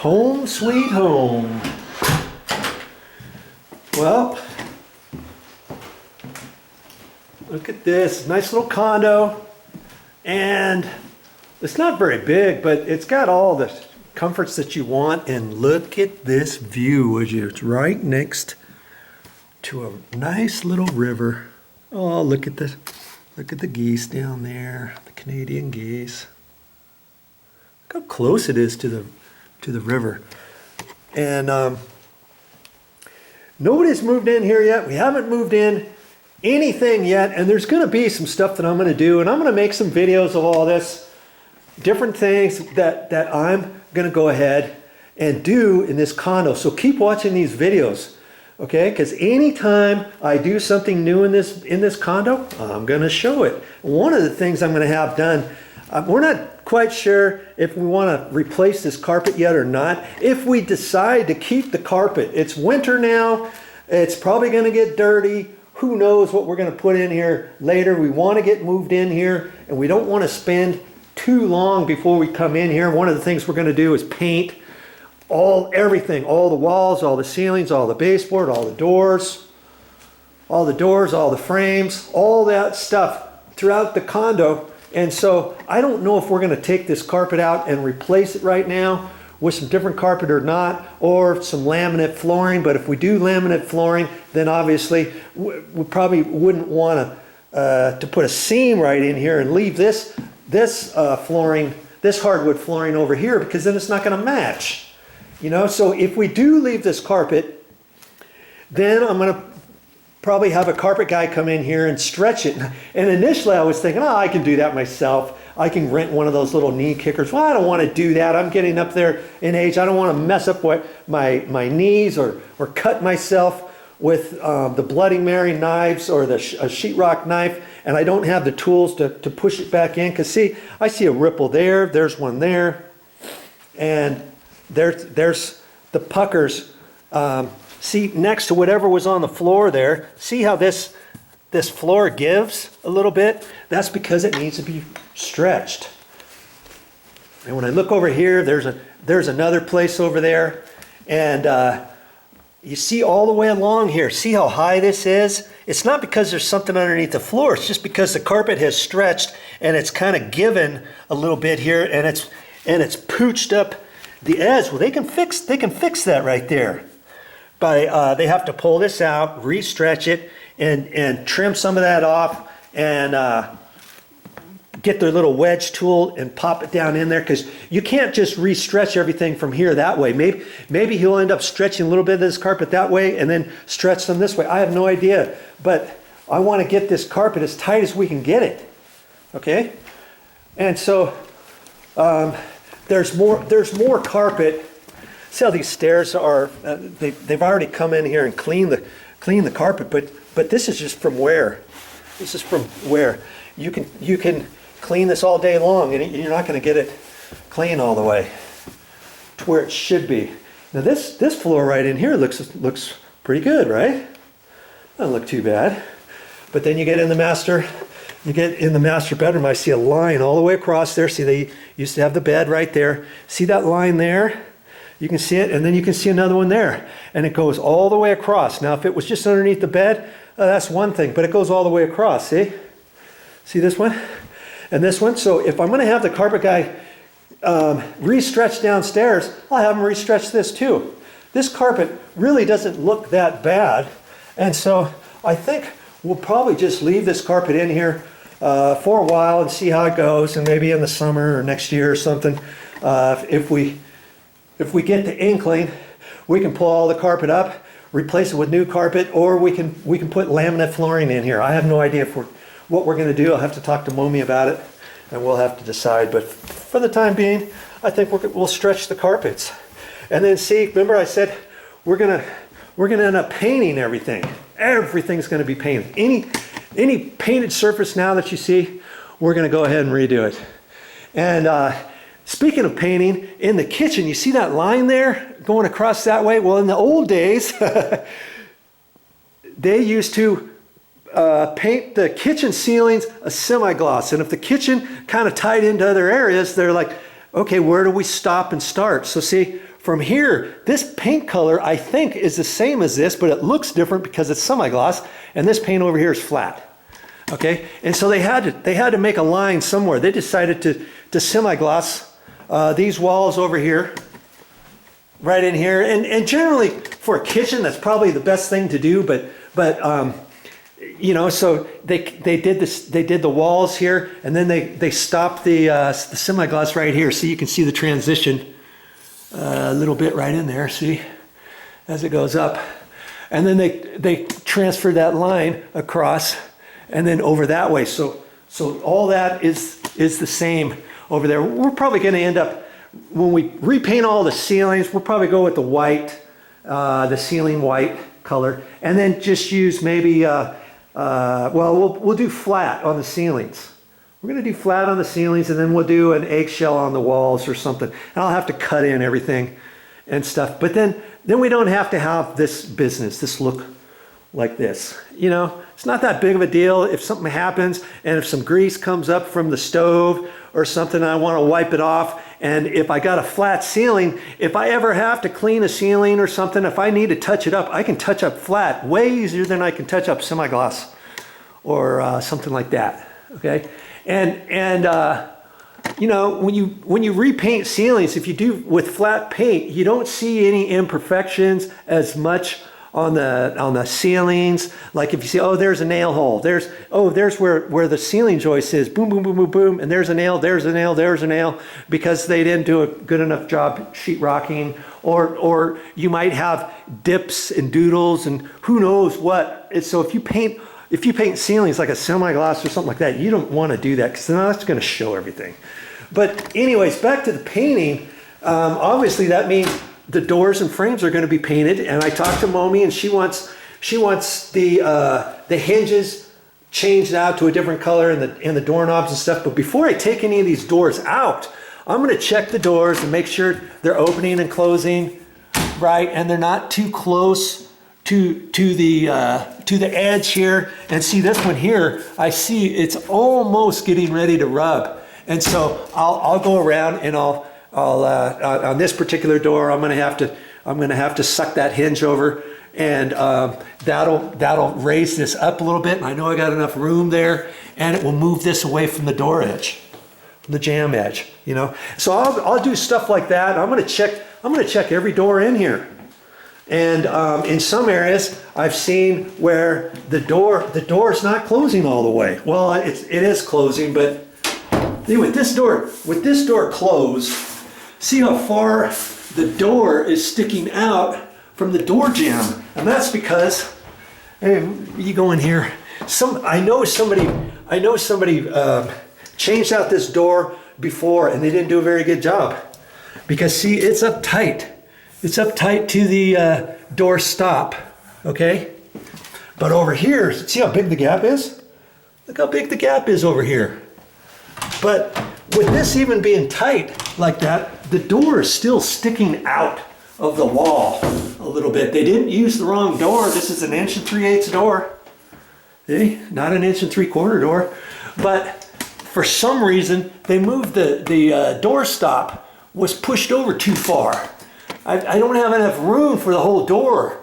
Home sweet home. Well, look at this nice little condo, and it's not very big, but it's got all the comforts that you want. And look at this view, would you? It's right next to a nice little river. Oh, look at the geese down there, the Canadian geese. Look how close it is to the river. And nobody's moved in here yet. We haven't moved in anything yet, and there's going to be some stuff that I'm going to do, and I'm going to make some videos of all this, different things that I'm going to go ahead and do in this condo. So keep watching these videos, okay? Because anytime I do something new in this condo, I'm going to show it. One of the things I'm going to have done, we're not quite sure if we want to replace this carpet yet or not. If we decide to keep the carpet, it's winter now, it's probably going to get dirty. Who knows what we're going to put in here later. We want to get moved in here, and we don't want to spend too long before we come in here. One of the things we're going to do is paint everything, all the walls, all the ceilings, all the baseboard, all the doors, all the frames, all that stuff throughout the condo. And so I don't know if we're going to take this carpet out and replace it right now with some different carpet or not, or some laminate flooring. But if we do laminate flooring, then obviously we probably wouldn't want to put a seam right in here and leave this flooring, this hardwood flooring over here, because then it's not going to match. You know, so if we do leave this carpet, then I'm going to probably have a carpet guy come in here and stretch it. And initially I was thinking, oh, I can do that myself. I can rent one of those little knee kickers. Well, I don't want to do that. I'm getting up there in age. I don't want to mess up my knees or cut myself with the Bloody Mary knives or a sheetrock knife. And I don't have the tools to push it back in. Because see, I see a ripple there. There's one there. And there's the puckers. See, next to whatever was on the floor there, see how this floor gives a little bit? That's because it needs to be stretched. And when I look over here, there's another place over there. And you see all the way along here, see how high this is? It's not because there's something underneath the floor. It's just because the carpet has stretched and it's kind of given a little bit here, and it's pooched up the edge. Well, they can fix that right there. They have to pull this out, re-stretch it, and trim some of that off, and get their little wedge tool and pop it down in there, because you can't just re-stretch everything from here that way. Maybe he'll end up stretching a little bit of this carpet that way and then stretch them this way. I have no idea, but I want to get this carpet as tight as we can get it. Okay, and so there's more carpet. See how these stairs are, they've already come in here and cleaned the carpet, but this is just from wear. This is from wear. You can clean this all day long, and you're not going to get it clean all the way to where it should be. Now this floor right in here looks pretty good, right? Doesn't look too bad. But then you get in the master bedroom. I see a line all the way across there. See, they used to have the bed right there. See that line there? You can see it, and then you can see another one there, and it goes all the way across. Now, if it was just underneath the bed, that's one thing, but it goes all the way across, see? See this one? And this one? So if I'm going to have the carpet guy re-stretch downstairs, I'll have him re-stretch this too. This carpet really doesn't look that bad, and so I think we'll probably just leave this carpet in here for a while and see how it goes, and maybe in the summer or next year or something, if we get the inkling, we can pull all the carpet up, replace it with new carpet, or we can put laminate flooring in here. I have no idea what we're going to do. I'll have to talk to Momi about it, and we'll have to decide. But for the time being, I think we'll stretch the carpets. And then see, remember I said we're gonna end up painting everything. Everything's going to be painted. Any painted surface now that you see, we're going to go ahead and redo it. And speaking of painting, in the kitchen, you see that line there going across that way? Well, in the old days, they used to paint the kitchen ceilings a semi-gloss. And if the kitchen kind of tied into other areas, they're like, okay, where do we stop and start? So see, from here, this paint color I think is the same as this, but it looks different because it's semi-gloss, and this paint over here is flat. Okay, and so they had to make a line somewhere. They decided to semi-gloss these walls over here, right in here, and generally for a kitchen that's probably the best thing to do. But you know, so they did this. They did the walls here, and then they stopped the semi-gloss right here, so you can see the transition a little bit right in there. See, as it goes up, and then they transferred that line across. And then over that way, so all that is the same over there. We're probably going to end up, when we repaint all the ceilings, we'll probably go with the white, the ceiling white color, and then just use maybe, well, we'll do flat on the ceilings. We're going to do flat on the ceilings, and then we'll do an eggshell on the walls or something. And I'll have to cut in everything and stuff. But then we don't have to have this business, this look like this. You know, it's not that big of a deal if something happens and if some grease comes up from the stove or something, I want to wipe it off. And if I got a flat ceiling, if I ever have to clean a ceiling or something, if I need to touch it up, I can touch up flat way easier than I can touch up semi-gloss or something like that. Okay, and you know, when you repaint ceilings, if you do with flat paint, you don't see any imperfections as much on the ceilings. Like if you see, oh, there's a nail hole, there's where the ceiling joist is, boom, boom, boom, boom, boom, and there's a nail, there's a nail, there's a nail, because they didn't do a good enough job sheetrocking, or you might have dips and doodles and who knows what. So if you paint ceilings like a semi-gloss or something like that, you don't want to do that, because then that's going to show everything. But anyways, back to the painting. Obviously that means the doors and frames are going to be painted, and I talked to Momi, and she wants the hinges changed out to a different color, and the doorknobs and stuff. But before I take any of these doors out, I'm going to check the doors and make sure they're opening and closing right, and they're not too close to the edge here. And see this one here, I see it's almost getting ready to rub, and so I'll go around and I'll on this particular door, I'm gonna have to suck that hinge over, and that'll raise this up a little bit. And I know I got enough room there, and it will move this away from the door edge, from the jamb edge. You know, so I'll do stuff like that. I'm gonna check every door in here, and in some areas I've seen where the door's not closing all the way. Well, it is closing, but see, with this door closed. See how far the door is sticking out from the door jamb, and that's because, hey, you go in here. I know somebody changed out this door before, and they didn't do a very good job, because see, it's up tight. It's up tight to the door stop. Okay, but over here, see how big the gap is? Look how big the gap is over here. But with this even being tight like that, the door is still sticking out of the wall a little bit. They didn't use the wrong door. This is an 1 3/8" door. See? Not an 1 3/4" door. But for some reason, they moved the door stop was pushed over too far. I don't have enough room for the whole door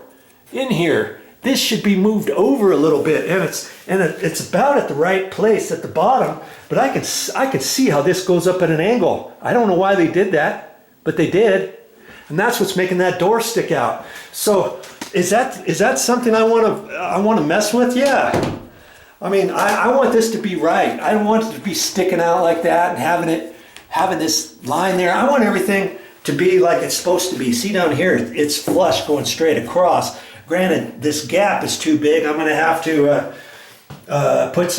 in here. This should be moved over a little bit, and it's about at the right place at the bottom, but I can see how this goes up at an angle. I don't know why they did that, but they did, and that's what's making that door stick out. So is that something I want to mess with? Yeah. I mean, I want this to be right. I don't want it to be sticking out like that and having this line there. I want everything to be like it's supposed to be. See down here, it's flush going straight across. Granted, this gap is too big. I'm going to have to put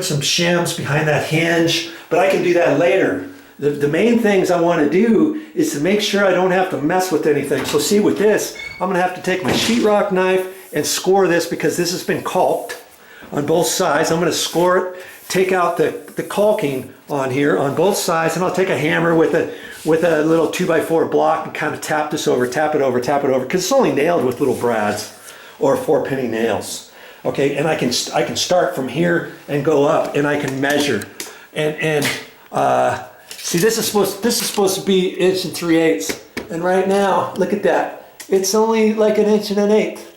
some shims behind that hinge, but I can do that later. The main things I want to do is to make sure I don't have to mess with anything. So see, with this, I'm going to have to take my sheetrock knife and score this, because this has been caulked on both sides. I'm going to score it, take out the caulking on here on both sides, and I'll take a hammer with a little 2x4 block and kind of tap it over, because it's only nailed with little brads or 4-penny nails. Okay, and I can start from here and go up, and I can measure. And see, this is supposed to be 1 3/8", And right now, look at that. It's only like 1 1/8 inches.